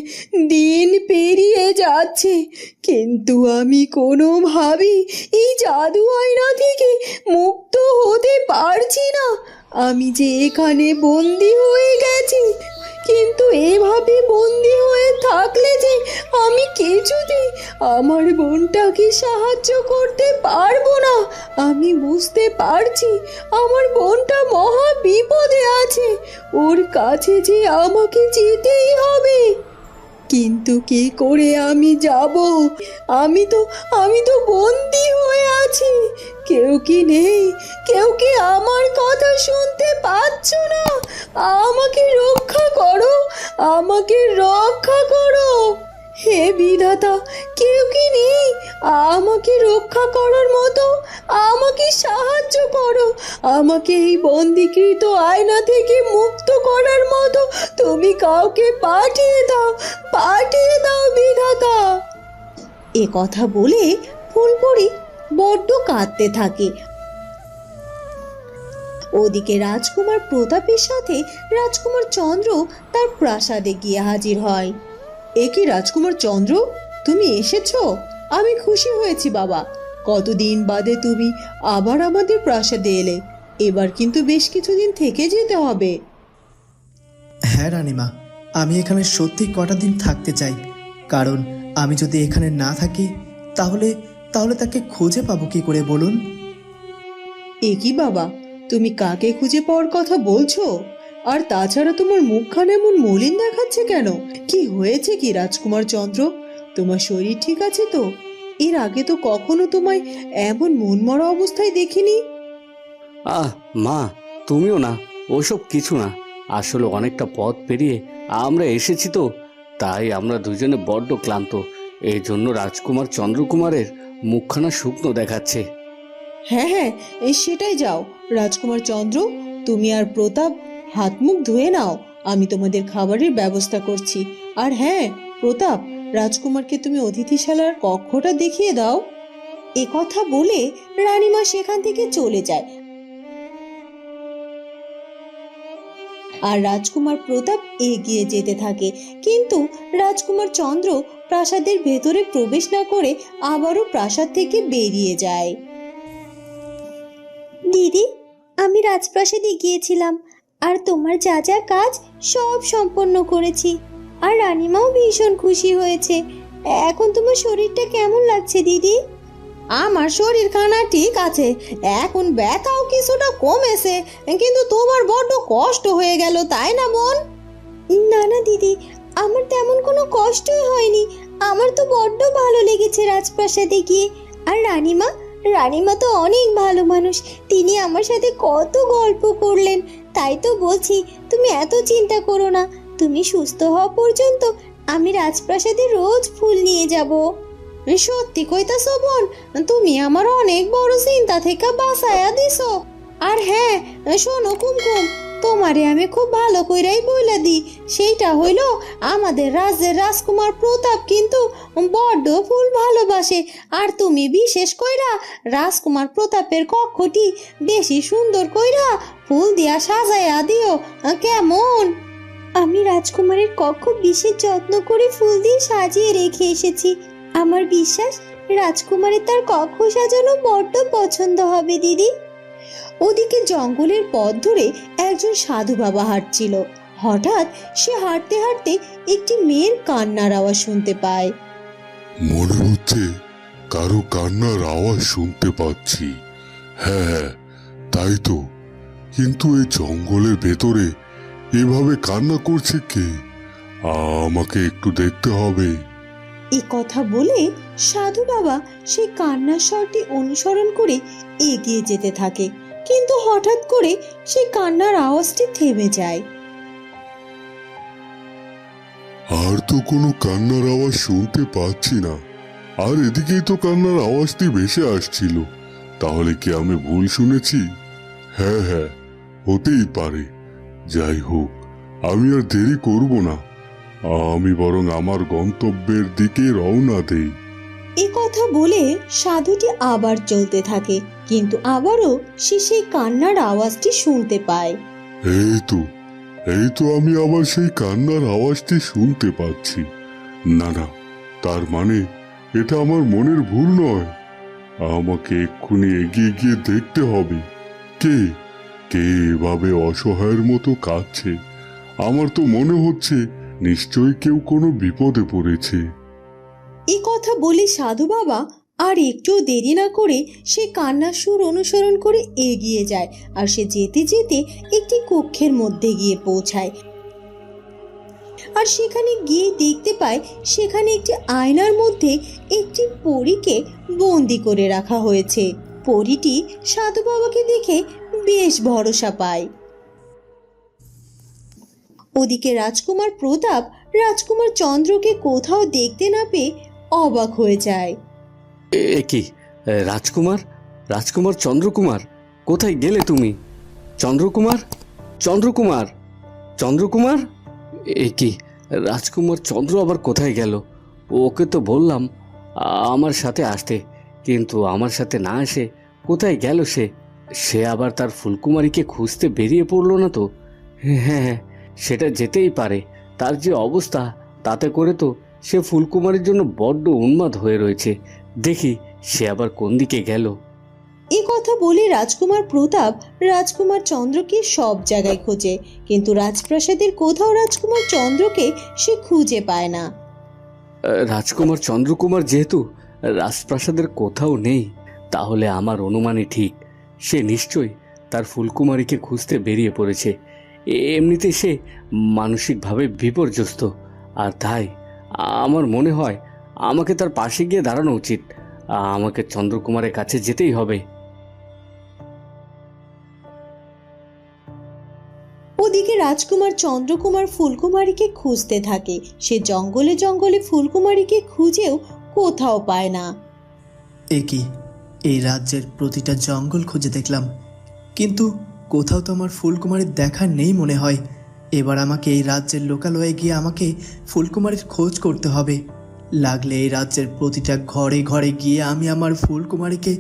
দিন পেরিয়ে যাচ্ছে, কিন্তু আমি কোনোভাবেই এই জাদু আয়না থেকে মুক্ত হতে পারছি না। আমি যে এখানে বন্দি হয়ে গেছি, কিন্তু এভাবে বন্দি হয়ে থাকলে যে আমি কিছুতেই আমার বোনটাকে সাহায্য করতে পারবো না। আমি বুঝতে পারছি আমার বোনটা মহা বিপদে আছে, ওর কাছে যে আমাকে যেতেই হবে। কিন্তু কি করে আমি যাব? আমি তো বন্দি হয়ে আছি। কেউ কি নেই? কেউ কি আমার কথা শুনতে পাচ্ছ না? আমাকে রক্ষা করো, আমাকে রক্ষা করো। হে বিধাতা, কেউ কি নেই আমাকে রক্ষা করার মতো? আমাকে সাহায্য করো, আমাকে এই বন্দিকৃত আয়না থেকে মুক্ত করার মতো তুমি কাউকে পাঠিয়ে দাও বিধাতা। এ কথা বলে ফুলপরি বড্ড কাঁদতে থাকে। ওদিকে রাজকুমার প্রতাপের সাথে রাজকুমার চন্দ্র তার প্রাসাদে গিয়ে হাজির হয়। এ কি রাজকুমার চন্দ্র, তুমি এসেছো? আমি খুশি হয়েছি বাবা। কতদিন বাদে তুমি আবার আমাদের প্রাসাদে এলে। এবার কিন্তু বেশ কিছুদিন থেকে যেতে হবে। হ্যাঁ রানীমা, আমি এখানে সত্যি কটা দিন থাকতে চাই, কারণ আমি যদি এখানে না থাকি তাহলে তাহলে তাকে খুঁজে পাবো কি করে বলুন? এ কি বাবা, তুমি কাকে খুঁজে পাওয়ার কথা বলছো? আর তাছাড়া তোমার মুখখানা এমন মলিন দেখাচ্ছে কেন? কি হয়েছে কি রাজকুমার চন্দ্র? তোমার শরীর ঠিক আছে তো? এর আগে তো কখনো তোমায় এমন মনমরা অবস্থায় দেখিনি। মা, তুমিও না, ওসব কিছু না। আসলে অনেকটা পথ পেরিয়ে আমরা এসেছি তো, তাই আমরা দুজনে বড্ড ক্লান্ত। এই জন্য রাজকুমার চন্দ্রকুমারের মুখখানা শুকনো দেখাচ্ছে। হ্যাঁ হ্যাঁ, সেটাই যাও। রাজকুমার চন্দ্র, তুমি আর প্রতাপ হাত মুখ ধুয়ে নাও, আমি তোমাদের খাবারের ব্যবস্থা করছি। আর হ্যাঁ প্রতাপ, রাজকুমারকে তুমি অতিথিশালার কক্ষটা দেখিয়ে দাও। এ কথা বলে রানীমা সেখান থেকে চলে যায়। আর রাজকুমার প্রতাপ এগিয়ে যেতে থাকে, কিন্তু রাজকুমার চন্দ্র প্রাসাদের ভেতরে প্রবেশ না করে আবারও প্রাসাদ থেকে বেরিয়ে যায়। দিদি, আমি রাজপ্রাসাদে গিয়েছিলাম আর তোমার যা যা কাজ সব সম্পন্ন করেছি, আর রানীমাও ভীষণ খুশি হয়েছে। এখন তোমার শরীরটা কেমন লাগছে দিদি? আমার শরীর খানা ঠিক আছে, এখন ব্যথাও কিছুটা কমেছে, কিন্তু তোমার বড্ড কষ্ট হয়ে গেল, তাই না বোন? না না দিদি, আমার তেমন কোনো কষ্টই হয়নি। আমার তো বড্ড ভালো লেগেছে রাজপ্রাসাদে গিয়ে। আর রানীমা তো অনেক ভালো মানুষ, তিনি আমার সাথে কত গল্প করলেন। তাই তো বলছি, তুমি এত চিন্তা করো না। তুমি সুস্থ হওয়া পর্যন্ত আমি রাজপ্রাসাদে রোজ ফুল নিয়ে যাব। সত্যি কইতাছো বোন, তুমি আমার অনেক বড় চিন্তা থেকে বাঁচায়া দিছো। আর হ্যাঁ শোনো কুমকুম, তোমারে আমি খুব ভালো কইরাই বইলা দিই, সেইটা হইল আমাদের রাজ্যের রাজকুমার প্রতাপ কিন্তু বড্ড ফুল ভালোবাসে। আর তুমি বিশেষ কইরা রাজকুমার প্রতাপের কক্ষটি বেশি সুন্দর কইরা ফুল দিয়া সাজাইয়া দিও, কেমন? আমি রাজকুমারের কক্ষ বিশেষ যত্ন করে ফুল দিয়ে সাজিয়ে রেখে এসেছি। আমার বিশ্বাস রাজকুমারের তার কক্ষ সাজানো বড্ড পছন্দ হবে দিদি। ওদিকে জঙ্গলের পথ ধরে একজন সাধু বাবা হাঁটছিল। হঠাৎ সে হাঁটতে হাঁটতে একটি মেয়ের কান্নার আওয়াজ শুনতে পায়। মনে হচ্ছে কারো কান্নার আওয়াজ শুনতে পাচ্ছি। হ্যাঁ, তাই তো। কিন্তু এই জঙ্গলের ভেতরে এভাবে কান্না করছে কে? আমাকে একটু দেখতে হবে। এই কথা বলে সাধু বাবা সেই কান্নার স্বরটি অনুসরণ করে এগিয়ে যেতে থাকে, কিন্তু হঠাৎ করে সেই কান্নার আওয়াজটি থেমে যায়। আর তো কোনো কান্নার আওয়াজ শুনতে পাচ্ছি না। আর এদিকেই তো কান্নার আওয়াজটি ভেসে আসছিল। তাহলে কি আমি ভুল শুনেছি? হ্যাঁ হ্যাঁ, হতেই পারে। যাই হোক, আমি আর দেরি করব না, আমি বরং আমার গন্তব্যের দিকে রওনা দেই। এই কথা বলে সাধুটি আবার চলতে থাকে, কিন্তু আবারও সে সেই কান্নার আওয়াজটি শুনতে পায়। এই তো আমি আবার সেই কান্নার আওয়াজটি শুনতে পাচ্ছি। না না, তার মানে এটা আমার মনের ভুল নয়। আমাকে এক্ষুনি এগিয়ে গিয়ে দেখতে হবে কে কে এভাবে অসহায়ের মতো কাঁদছে। আমার তো মনে হচ্ছে নিশ্চয়ই কেউ কোনো বিপদে পড়েছে। এই কথা বলে সাধু বাবা আর একটু দেরি না করে সে কান্নার সুর অনুসরণ করে এগিয়ে যায়। আর সে যেতে যেতে একটি কক্ষের মধ্যে গিয়ে পৌঁছায়। আর সেখানে গিয়ে দেখতে পায় সেখানে একটি আয়নার মধ্যে একটি পরীকে বন্দি করে রাখা হয়েছে। পরীটি সাধু বাবাকে দেখে বেশ ভরসা পায়। ওদিকে রাজকুমার প্রতাপ রাজকুমার চন্দ্রকে কোথাও দেখতে না পেয়ে অবাক হয়ে যায়। এ কি রাজকুমার, রাজকুমার চন্দ্রকুমার, কোথায় গেলে তুমি? চন্দ্রকুমার, চন্দ্রকুমার, চন্দ্রকুমার, এ কি রাজকুমার চন্দ্র আবার কোথায় গেল? ওকে তো বললাম আমার সাথে আসতে, কিন্তু আমার সাথে না এসে কোথায় গেল সে? সে আবার তার ফুলকুমারীকে খুঁজতে বেরিয়ে পড়লো না তো? হ্যাঁ হ্যাঁ, সেটা যেতেই পারে। তার যে অবস্থা, তাতে করে তো সে ফুলকুমারীর জন্য বড্ড উন্মাদ হয়ে রয়েছে। দেখি সে আবার কোন দিকে গেল। এ কথা বলে রাজকুমার প্রতাপ রাজকুমার চন্দ্রকে সব জায়গায় খোঁজে, কিন্তু রাজপ্রাসাদের কোথাও রাজকুমার চন্দ্রকে সে খুঁজে পায় না। রাজকুমার চন্দ্রকুমার যেহেতু রাজপ্রাসাদের কোথাও নেই, তাহলে আমার অনুমানই ঠিক। সে নিশ্চয়ই তার ফুলকুমারীকে খুঁজতে বেরিয়ে পড়েছে। এমনিতে সে মানসিকভাবে বিপর্যস্ত, আর তাই আমার মনে হয় আমাকে তার পাশে গিয়ে দাঁড়ানো উচিত। আমাকে চন্দ্রকুমারের কাছে যেতেই হবে। ওদিকে রাজকুমার চন্দ্রকুমার ফুলকুমারীকে খুঁজতে থাকে। সে জঙ্গলে জঙ্গলে ফুলকুমারীকে খুঁজেও কোথাও পায় না। এ কি, এই রাজ্যের প্রতিটা জঙ্গল খুঁজে দেখলাম, কিন্তু কোথাও তো আমার ফুলকুমারীর দেখা নেই মনে হয়। এবার আমাকে এই রাজ্যের লোকালয়ে গিয়ে আমাকে ফুলকুমারীর খোঁজ করতে হবে। লাগলে এই রাজ্যের প্রতিটা ঘরে ঘরে গিয়ে আমি আমার ফুলকুমারীকে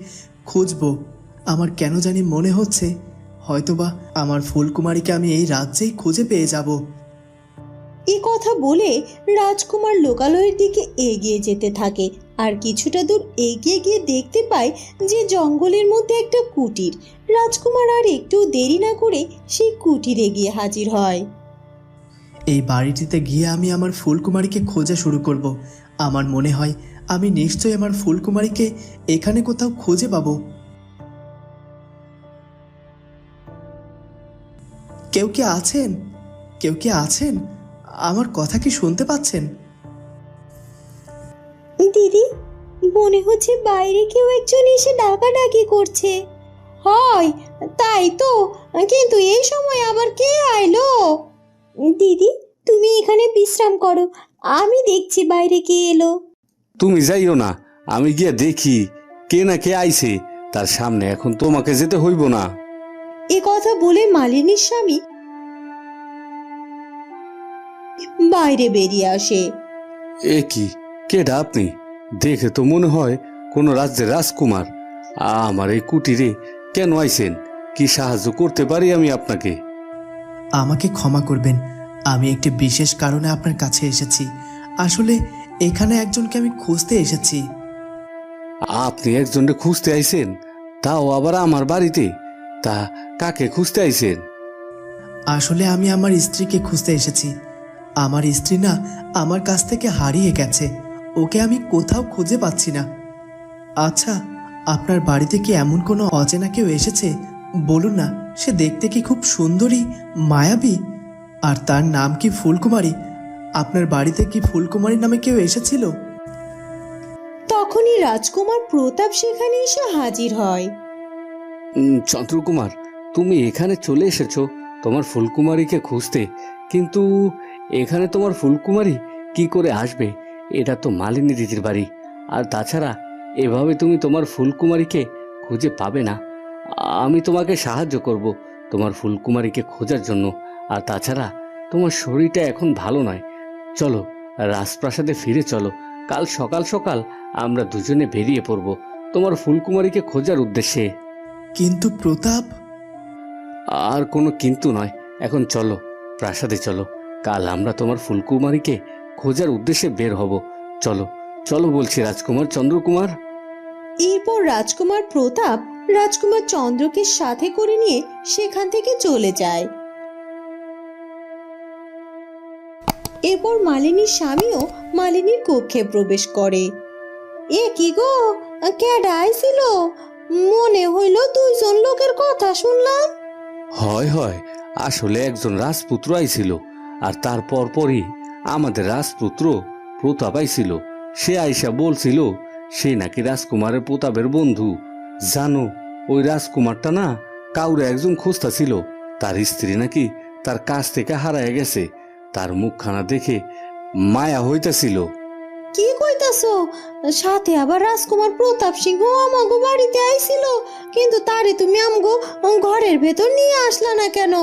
খুঁজবো। আমার কেন জানি মনে হচ্ছে হয়তোবা আমার ফুলকুমারীকে আমি এই রাজ্যেই খুঁজে পেয়ে যাব। এ কথা বলে রাজকুমার লোকালয়ের দিকে এগিয়ে যেতে থাকে, আর কিছুটা দূর এগিয়ে গিয়ে দেখতে পায় যে জঙ্গলের মধ্যে একটা কুটির। রাজকুমার আর একটু দেরি না করে সেই কুটিরে গিয়ে হাজির হয়। এই বাড়িটিতে গিয়ে আমি আমার ফুলকুমারীকে খোঁজা শুরু করব। আমার মনে হয় আমি নিশ্চয়ই আমার ফুলকুমারীকে এখানে কোথাও খুঁজে পাবো। কেউ কি আছেন? কেউ কি আছেন? আমার কথা কি শুনতে পাচ্ছেন? দিদি, মনে হচ্ছে বাইরে কেউ একজন এসে ডাকাডাকি করছে। হয়, তাই তো, কিন্তু এই সময় আবার কে আইলো? দিদি, তুমি এখানে বিশ্রাম করো, আমি দেখছি বাইরে কে এলো। তুমি যাইও না, আমি গিয়ে দেখি কে না কে আইছে। তার সামনে এখন তোমাকে যেতে হইব না। এ কথা বলে মালিনীর স্বামী বাইরে বেরিয়ে আসে। এ কি, কেডা আপনি? দেখে তো মনে হয় কোন রাজ্যের রাজকুমার। আমার এই কুটিরে কেন আইছেন? কি সাহায্য করতে পারি আমি আপনাকে? আমাকে ক্ষমা করবেন, আমি একটি বিশেষ কারণে আপনার কাছে এসেছি। আসলে এখানে একজনকে আমি খুঁজতে এসেছি। আপনি একজনকে খুঁজতে আইছেন, তাও আবার আমার বাড়িতে? তা কাকে খুঁজতে আইছেন? আসলে আমি আমার স্ত্রীকে খুঁজতে এসেছি। আমার স্ত্রী না আমার কাছ থেকে হারিয়ে গেছে, ওকে আমি কোথাও খুঁজে পাচ্ছি না। আচ্ছা, আপনার বাড়িতে কি এমন কোনো অচেনা কেউ এসেছে? বলুন না, সে দেখতে কি খুব সুন্দরী, মায়াবী, আর তার নাম কি ফুলকুমারী? আপনার বাড়িতে কি ফুলকুমারী নামে কেউ এসেছিল? তখনই রাজকুমার প্রতাপ সেখানে এসে হাজির হয়। চন্দ্রকুমার, তুমি এখানে চলে এসেছো তোমার ফুলকুমারীকে খুঁজতে, কিন্তু এখানে তোমার ফুলকুমারী কি করে আসবে? এটা তো মালিনী দিদির বাড়ি, আর তাছাড়া এভাবে তুমি তোমার ফুলকুমারীকে খুঁজে পাবে না। আমি তোমাকে সাহায্য করব তোমার ফুলকুমারীকে খোঁজার জন্য। আর তাছাড়া তোমার শরীরটা এখন ভালো নয়। চলো রাজপ্রাসাদে ফিরে চলো, কাল সকাল সকাল আমরা দুজনে বেরিয়ে পড়ব তোমার ফুলকুমারীকে খোঁজার উদ্দেশ্যে। কিন্তু প্রতাপ, আর কোনো কিন্তু নয়, এখন চলো প্রাসাদে চলো। কাল আমরা তোমার ফুলকুমারীকে খোঁজার উদ্দেশ্যে বের হব। চলো চলো বলছি রাজকুমার চন্দ্রকুমার। এরপর রাজকুমার প্রতাপ রাজকুমার চন্দ্রকে সাথে করে নিয়ে সেখান থেকে চলে যায়। এরপর মালিনীর স্বামীও মালিনীর কক্ষে প্রবেশ করে। এ কি গো, কেডা আইছিল? মনে হইল দুইজন লোকের কথা শুনলাম। হয় হয়, আসলে একজন রাজপুত্র আইছিল, আর তার পরপরই আমাদের রাজপুত্র প্রতাপ আইছিল। সে আইসা বলছিল সে নাকি রাজকুমারের প্রতাপের বন্ধু। জানো, ওই রাজকুমারটা না কাউরে একজন খুঁজতাছিল। তার স্ত্রী নাকি তার কাছ থেকে হারায় গেছে। তার মুখখানা দেখে মায়া হইতাছিল। কি কইতাছো? সাথে আবার রাজকুমার প্রতাপ সিংহ আমাগো বাড়িতে আইছিল, কিন্তু তারে তুমি আমগো ঘরের ভেতর নিয়ে আসলা না কেন?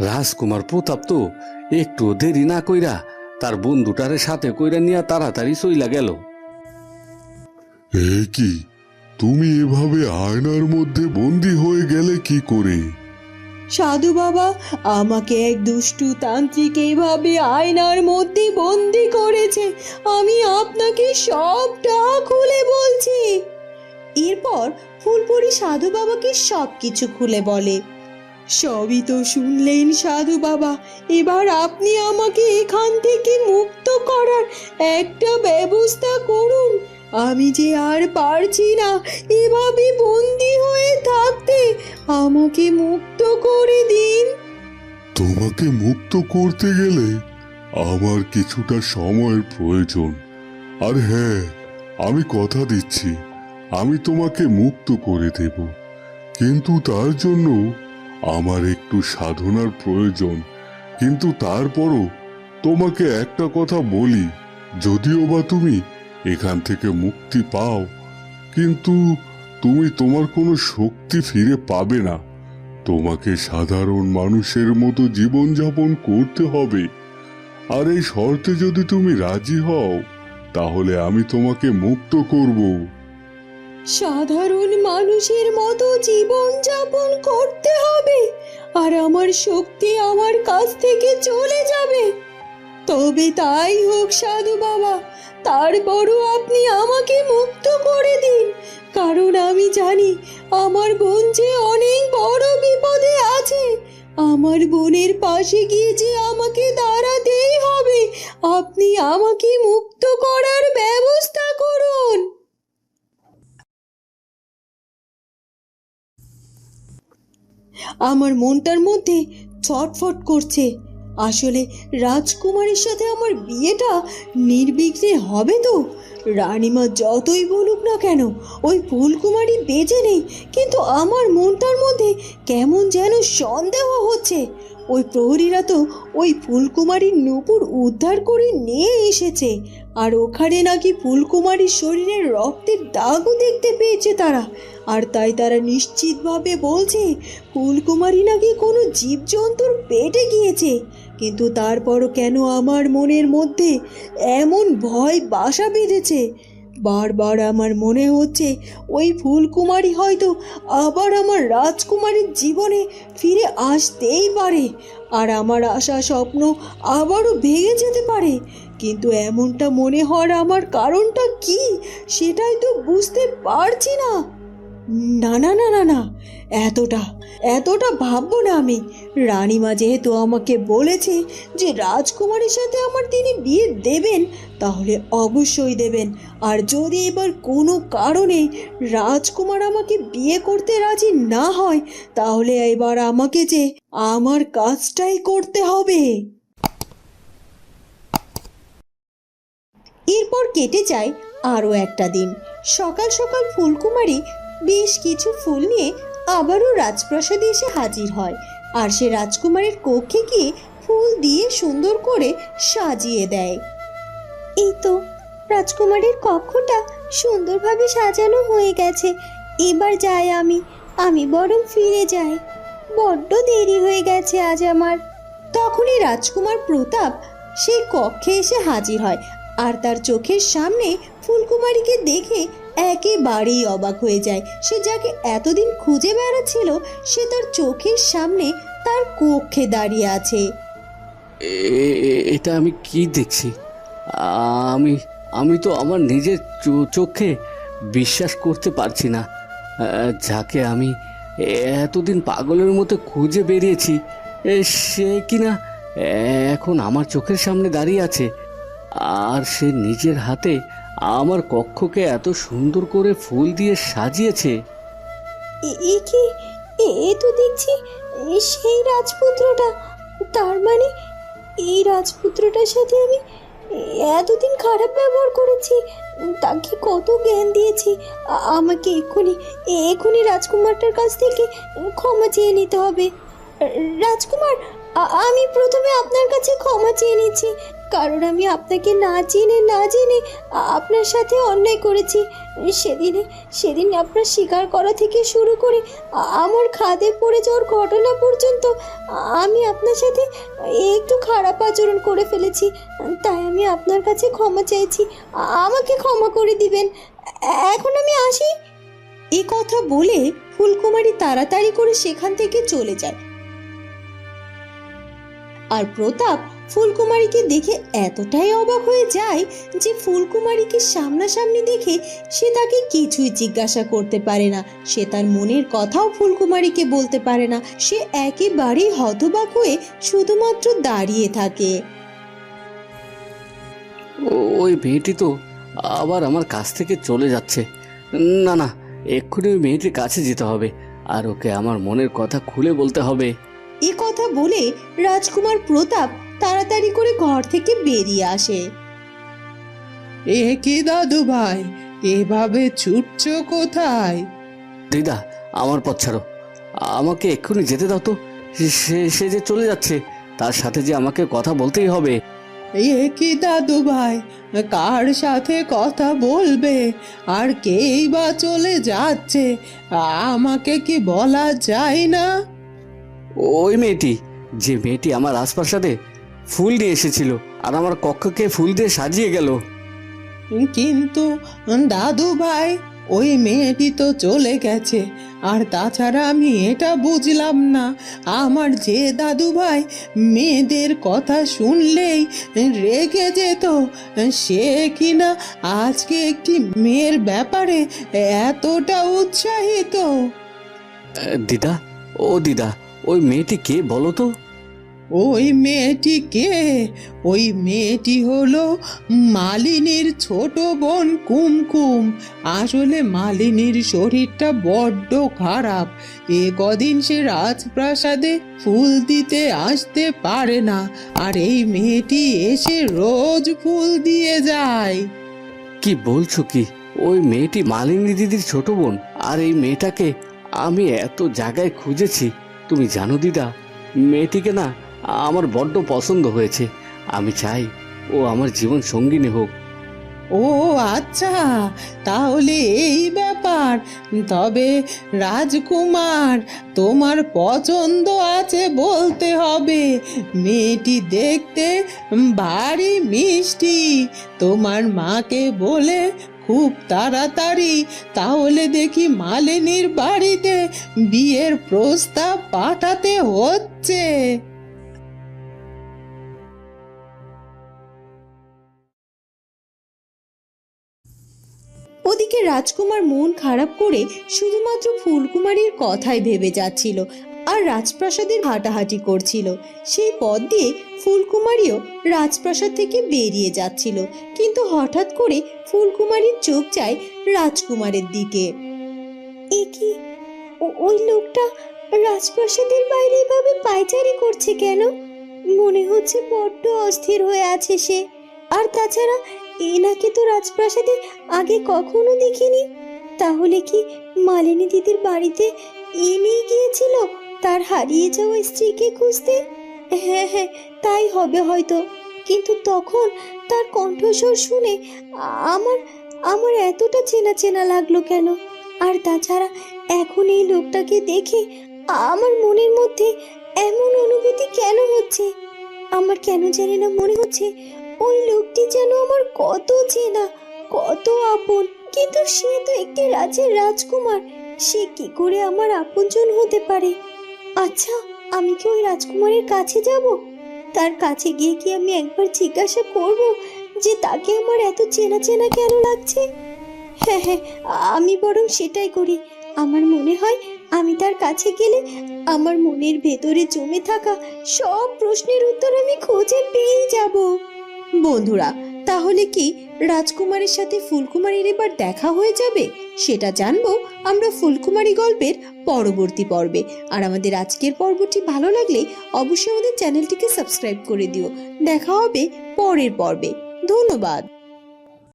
রাজকুমার প্রতাপ তো একটু দেরি না কইরা তার বন্ধুটারে সাথে কইরা নিয়ে তাড়াতাড়ি চইলা গেল। এ কি, তুমি এভাবে আয়নার মধ্যে বন্দি হয়ে গেলে কি করে? সাধু বাবা, আমাকে এক দুষ্টু তান্ত্রিক এইভাবে আয়নার মধ্যে বন্দি করেছে। আমি আপনাকে সবটা খুলে বলছি। এরপর ফুলপরি সাধু বাবাকে সবকিছু খুলে বলে। সবই তো শুনলেন সাধু বাবা, এবার আপনি আমাকে এখান থেকে মুক্ত করার একটা ব্যবস্থা করুন। আমি যে আর পারছি না এভাবে বন্দি হয়ে থাকতে, আমাকে মুক্ত করে দিন। তোমাকে মুক্ত করতে গেলে আমার কিছুটা সময়ের প্রয়োজন। আর হ্যাঁ, আমি কথা দিচ্ছি আমি তোমাকে মুক্ত করে দেব, কিন্তু তার জন্য আমার একটু সাধনার প্রয়োজন। কিন্তু তারপরও তোমাকে একটা কথা বলি, যদিও বা তুমি এখান থেকে মুক্তি পাও, কিন্তু তুমি তোমার কোনো শক্তি ফিরে পাবে না। তোমাকে সাধারণ মানুষের মতো জীবনযাপন করতে হবে। আর এই শর্তে যদি তুমি রাজি হও, তাহলে আমি তোমাকে মুক্ত করব। সাধারণ মানুষের মতো জীবন যাপন করতে হবে আর আমার শক্তি আমার কাছ থেকে চলে যাবে? তবে তাই হোক সাধু বাবা, তারপরও আপনি আমাকে মুক্ত করে দিন, কারণ আমি জানি আমার বোন যে অনেক বড় বিপদে আছে। আমার বোনের পাশে গিয়ে যে আমাকে দাঁড়াতেই হবে। আপনি আমাকে মুক্ত করার ব্যবস্থা করুন। আমার মনটার মধ্যে ছটফট করছে। আসলে রাজকুমারের সাথে আমার বিয়েটা নির্বিঘ্নে হবে তো? রানীমা যতই বলুক না কেন ওই ফুলকুমারী বেঁচে নেই, কিন্তু আমার মনটার মধ্যে কেমন যেন সন্দেহ হচ্ছে। ওই প্রহরীরা তো ওই ফুলকুমারীর নূপুর উদ্ধার করে নিয়ে এসেছে, আর ওখানে নাকি ফুলকুমারীর শরীরের রক্তের দাগও দেখতে পেয়েছে তারা। আর তাই তারা নিশ্চিতভাবে বলছে ফুলকুমারী নাকি কোনো জীবজন্তুর পেটে গিয়েছে। কিন্তু তারপরও কেন আমার মনের মধ্যে এমন ভয় বাসা বেঁধেছে? বারবার আমার মনে হচ্ছে ওই ফুলকুমারী হয়তো আবার আমার রাজকুমারীর জীবনে ফিরে আসতেই পারে, আর আমার আশা স্বপ্ন আবারও ভেঙে যেতে পারে। কিন্তু এমনটা মনে হওয়ার আমার কারণটা কি, সেটাই তো বুঝতে পারছি না। না না না না না, এতটা ভাববো না আমি। রানীমা যেহেতু আমাকে বলেছে যে রাজকুমারের সাথে আমার তিনি বিয়ে দেবেন, তাহলে অবশ্যই দেবেন। আর যদি এবার কোনো কারণে রাজকুমার আমাকে বিয়ে করতে রাজি না হয়, তাহলে এবার আমাকে যে আমার কাজটাই করতে হবে। এরপর কেটে যায় আরও একটা দিন। সকাল সকাল ফুলকুমারী বেশ কিছু ফুল নিয়ে আবারও রাজপ্রাসাদে এসে হাজির হয়, আর সে রাজকুমারের কক্ষে গিয়ে ফুল দিয়ে সুন্দর করে সাজিয়ে দেয়। এই তো রাজকুমারের কক্ষটা সুন্দরভাবে সাজানো হয়ে গেছে। এবার যাই আমি বরং ফিরে যাই, বড্ড দেরি হয়ে গেছে আজ আমার। তখনই রাজকুমার প্রতাপ সেই কক্ষে এসে হাজির হয়, আর তার চোখের সামনে ফুলকুমারীকে দেখে একেবারেই অবাক হয়ে যায়। সে যাকে এতদিন খুঁজে বেড়াচ্ছিল, সে তার চোখের সামনে তার কক্ষে দাঁড়িয়ে আছে। এটা আমি কি দেখছি? আমি আমি তো আমার নিজের চোখে বিশ্বাস করতে পারছি না। যাকে আমি এতদিন পাগলের মতো খুঁজে বেরিয়েছি, সে কিনা এখন আমার চোখের সামনে দাঁড়িয়ে আছে, আর সে নিজের হাতে আমার কক্ষকে এত সুন্দর করে ফুল দিয়ে সাজিয়েছে। এ কি, এ তো দেখছি সেই রাজপুত্রটা। তার মানে এই রাজপুত্রটার সাথে আমি এতদিন খারাপ ব্যবহার করেছি, তাকে কত জ্ঞান দিয়েছি। আমাকে এক্ষুনি রাজকুমারটার কাছ থেকে ক্ষমা চেয়ে নিতে হবে। রাজকুমার, আমি প্রথমে আপনার কাছে ক্ষমা চেয়ে নিচ্ছি, কারণ আমি আপনাকে না জেনে আপনার সাথে অন্যায় করেছি। সেদিন আপনার স্বীকার করা থেকে শুরু করে আমার খাদে পড়ে যাওয়ার ঘটনা পর্যন্ত আমি আপনার সাথে একটু খারাপ আচরণ করে ফেলেছি। তাই আমি আপনার কাছে ক্ষমা চাইছি, আমাকে ক্ষমা করে দিবেন। এখন আমি আসি। এ কথা বলে ফুলকুমারী তাড়াতাড়ি করে সেখান থেকে চলে যায়। আর প্রতাপ ফুলকুমারীকে দেখে এতটাই অবাক হয়ে যায় যে ফুলকুমারীকে সামনাসামনি দেখে সে তাকে কিছুই জিজ্ঞাসা করতে পারে না। সে তার মনের কথাও ফুলকুমারীকে বলতে পারে না। সে একেবারেই হতবাক হয়ে শুধুমাত্র দাঁড়িয়ে থাকে। ওই মেয়েটি তো আবার আমার কাছ থেকে চলে যাচ্ছে। না না, এক্ষুনি ওই মেয়েটির কাছে যেতে হবে আর ওকে আমার মনের কথা খুলে বলতে হবে। এ কথা বলে রাজকুমার প্রতাপ তাড়াতাড়ি করে ঘর থেকে বেরিয়ে আসে। এ কি দাদু ভাই, এভাবে ছুটছো কোথায়? দিদা, আমার পথ ছাড়ো, আমাকে এক্ষুনি যেতে দাও তো। সে যে চলে যাচ্ছে, তার সাথে যে আমাকে কথা বলতেই হবে। এ কি দাদু ভাই, কার সাথে কথা বলবে? আর কেই বা চলে যাচ্ছে, আমাকে কি বলা যায় না? ওই মেয়েটি, যে মেয়েটি আমার রাজপ্রাসাদে ফুল নিয়ে এসেছিল আর আমার কক্ষকে ফুল দিয়ে সাজিয়ে গেল। কিন্তু দাদু ভাই, ওই মেয়েটি তো চলে গেছে। আর তাছাড়া আমি এটা বুঝলাম না, আমার যে দাদু ভাই মেয়েদের কথা শুনলেই রেগে যেত, সে কিনা আজকে একটি মেয়ের ব্যাপারে এতটা উৎসাহিত। দিদা, ও দিদা, ওই মেয়েটি কে বলো তো? ওই মেয়েটি কে? ওই মেয়েটি হলো মালিনীর ছোট বোন কুমকুম। আসলে মালিনীর শরীরটা বড্ড খারাপ। এ কদিন সে রাজপ্রাসাদে ফুল দিতে আসতে পারে না, আর এই মেয়েটি এসে রোজ ফুল দিয়ে যায়। কি বলছো কি? ওই মেয়েটি মালিনী দিদির ছোট বোন? আর এই মেয়েটাকে আমি এত জায়গায় খুঁজেছি। তুমি জানো দিদা, মেয়েটিকে না আমার বড্ড পছন্দ হয়েছে। আমি চাই ও আমার জীবন সঙ্গিনী হোক। ও আচ্ছা, তাহলে এই ব্যাপার। তবে রাজকুমার, তোমার পছন্দ আছে বলতে হবে। মেয়েটি দেখতে ভারী মিষ্টি। তোমার মাকে বলে খুব তাড়াতাড়ি তাহলে দেখি মালিনীর বাড়িতে বিয়ের প্রস্তাব পাঠাতে হচ্ছে। ওদিকে রাজকুমার মন খারাপ করে শুধুমাত্র ফুলকুমারীর কথাই ভেবে যাচ্ছিল আর রাজপ্রাসাদের হাঁটাহাঁটি করছিল। সেই পথ দিয়ে ফুলকুমারীও রাজপ্রাসাদ থেকে বেরিয়ে যাচ্ছিল, কিন্তু হঠাৎ করে ফুলকুমারীর চোখ যায় রাজকুমারের দিকে। এ কি, ওই লোকটা রাজপ্রাসাদের বাইরে এভাবে পায়চারি করছে কেন? মনে হচ্ছে বড্ড অস্থির হয়ে আছে সে। আর তাছাড়া এনাকে তো রাজপ্রাসাদে আগে কখনো দেখিনি। তাহলে কি মালিনী দিদির বাড়িতে এনেই গিয়েছিল তার হারিয়ে যাওয়া স্ত্রীকে খুঁজতে? হ্যাঁ হ্যাঁ, তাই হবে হয়তো। কিন্তু তখন তার কণ্ঠস্বর শুনে আমার আমার এতটা চেনা চেনা লাগলো কেন? আর তাছাড়া এখন এই লোকটাকে দেখে আমার মনের মধ্যে এমন অনুভূতি কেন হচ্ছে? আমার কেন জানি না মনে হচ্ছে ওই লোকটি যেন আমার কত চেনা, কত আপন। কিন্তু সে তো একটি রাজ্যের রাজকুমার, সে কি করে আমার আপনজন হতে পারে? আচ্ছা, আমি কি ওই রাজকুমারের কাছে যাব? তার কাছে গিয়ে কি আমি একবার জিজ্ঞাসা করব যে তাকে আমার এত চেনা চেনা কেন লাগছে? হ্যাঁ হ্যাঁ, আমি বরং সেটাই করি। আমার মনে হয় আমি তার কাছে গেলে আমার মনের ভেতরে জমে থাকা সব প্রশ্নের উত্তর আমি খুঁজে পেয়ে যাব। বন্ধুরা, তাহলে কি রাজকুমারের সাথে ফুলকুমারীর এবার দেখা হয়ে যাবে? সেটা জানবো আমরা ফুলকুমারী গল্পের পরবর্তী পর্বে। আর আমাদের আজকের পর্বটি ভালো লাগলে অবশ্যই আমাদের চ্যানেলটিকে সাবস্ক্রাইব করে দিও। দেখা হবে পরের পর্বে। ধন্যবাদ।